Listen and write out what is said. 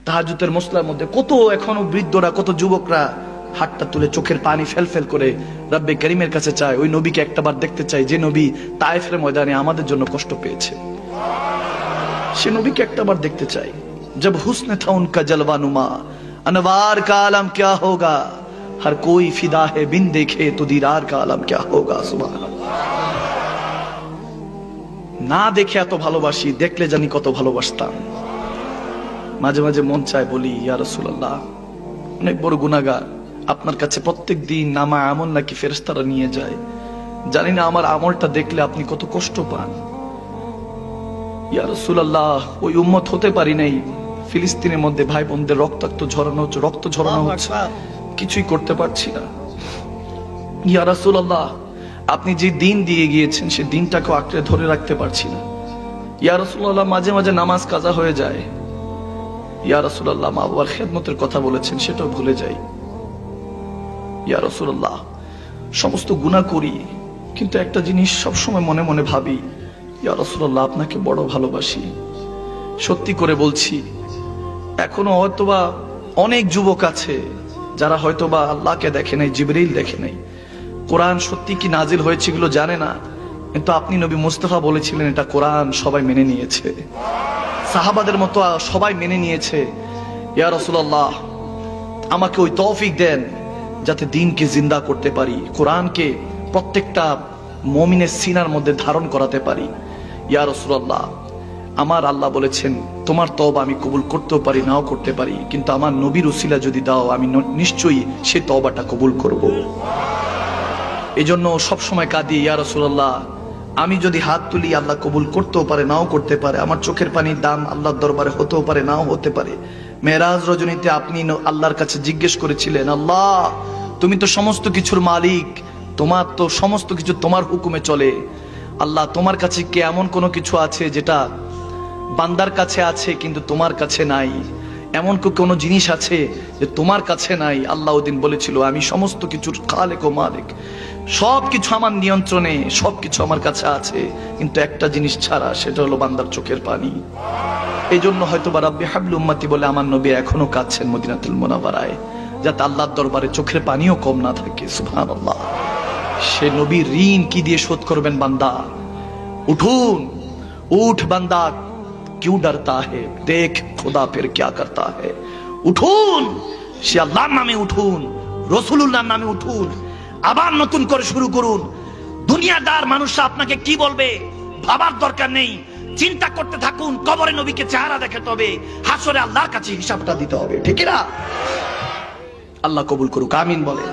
তাহাজ্জুদের মুসলার মধ্যে কত এখনো বৃদ্ধরা, কত যুবকরা হাতটা তুলে চোখের পানি ফেল করে রব্বে করিমের কাছে চায়, ওই নবীকে একটাবার দেখতে চাই যে নবী তায়েফের ময়দানে আমাদের জন্য কষ্ট পেয়েছে। সে নবীকে একটাবার দেখতে চাই। जब हुस्न था उनका जलवा नुमा अनवार का आलम क्या होगा, हर कोई फिदा है बिन देखे तो दीदार का आलम क्या होगा। सुभान না দেখে এত ভালোবাসি, দেখলে জানি কত ভালোবাসতাম। মাঝে মাঝে মন চায় বলি, ইয়া রাসূলুল্লাহ, অনেক বড় গুনাহগার, আপনার কাছে প্রত্যেক দিন নামা আমল নাকি ফেরেশতারা নিয়ে যায়, জানি না আমার আমলটা দেখলে আপনি কত কষ্ট পান। ইয়া রাসূলুল্লাহ, ওই উম্মত হতে পারি নাই। ফিলিস্তিনের মধ্যে ভাই বোনদের রক্ত ঝরানো হচ্ছে, কিছুই করতে পারছি না। ইয়া রাসূলুল্লাহ, আপনি যে দিন দিয়ে গিয়েছেন সে দিনটাকে আঁকড়ে ধরে রাখতে পারছি না। ইয়া রাসূলুল্লাহ, মাঝে মাঝে নামাজ কাজা হয়ে যায়। ইয়া রাসূলুল্লাহ, মা বাবার খেদমতের কথা বলেছেন সেটাও ভুলে যাই। ইয়া রাসূলুল্লাহ, সমস্ত গুনাহ করি, কিন্তু একটা জিনিস সবসময় মনে মনে ভাবি, ইয়া রাসূলুল্লাহ, আপনাকে বড় ভালোবাসি। সত্যি করে বলছি, এখনো হয়তোবা অনেক যুবক আছে যারা হয়তোবা আল্লাহকে দেখে নাই, জিবরিল দেখে নাই, কোরআন সত্যি কি নাজিল হয়েছে এগুলো জানে না, কিন্তু আপনি নবী মুস্তাফা বলেছিলেন এটা কোরআন সবাই মেনে নিয়েছে, সাহাবাদের মতো সবাই মেনে নিয়েছে। ইয়া রাসূলুল্লাহ, আমাকে ওই তৌফিক দেন যাতে দ্বীনকে জিন্দা করতে পারি, কোরআনকে প্রত্যেকটা মুমিনের সিনার মধ্যে ধারণ করাতে পারি। ইয়া রাসূলুল্লাহ, আমার আল্লাহ বলেছেন তোমার তওবা আমি কবুল করতেও পারি, নাও করতে পারি, কিন্তু আমার নবীর উসিলা যদি দাও আমি নিশ্চয়ই সেই তওবাটা কবুল করব। এজন্য সব সময় কাঁদি, ইয়া রাসূলুল্লাহ, আমি যদি হাত তুলি আল্লাহ কবুল করতেও পারে, নাও করতে পারে। আমার চোখের পানির দাম আল্লাহর দরবারে হতেও পারে, নাও হতে পারে। মেরাজ রজনীতে আপনি আল্লাহর কাছে জিজ্ঞেস করেছিলেন, আল্লাহ তুমি তো সমস্ত কিছুর মালিক, তোমার তো সমস্ত কিছু তোমার হুকুমে চলে। আল্লাহ, তোমার কাছে কি এমন কোনো কিছু আছে যেটা বান্দার কাছে আছে কিন্তু তোমার কাছে নাই? এমন কোনো জিনিস আছে যে তোমার কাছে নাই? আল্লাহ ওদিন বলেছিল, আমি সমস্ত কিছুর খালেক ও মালিক, সবকিছু আমার নিয়ন্ত্রণে, সবকিছু আমার কাছে আছে, কিন্তু একটা জিনিস ছাড়া, সেটা হলো বান্দার চোখের পানি। এই জন্য হয়তো বা রাব্বি হাবলি উম্মতি বলে আমার নবী এখনো কাঁদছেন মদিনাতুল মুনাওয়ারায়, যাতে আল্লাহর দরবারে চোখের পানিও কম না থাকে। সুবহানাল্লাহ। সে নবীর ঋণ কি দিয়ে শোধ করবেন বান্দা? উঠুন, উঠ বান্দা, क्यों डरता है, देख खुदा फिर क्या करता है। উঠুন, সে আল্লাহর নামে উঠুন, রাসূলুল্লাহর নামে উঠুন, আবার নতুন করে শুরু করুন। দুনিয়াদার মানুষরা আপনাকে কি বলবে ভাবার দরকার নেই, চিন্তা করতে থাকুন। কবরে নবীকে চেহারা দেখাতে হবে, হাসরে আল্লাহর কাছে হিসাবটা দিতে হবে, ঠিক না? আল্লাহ কবুল করুক, আমিন বলে।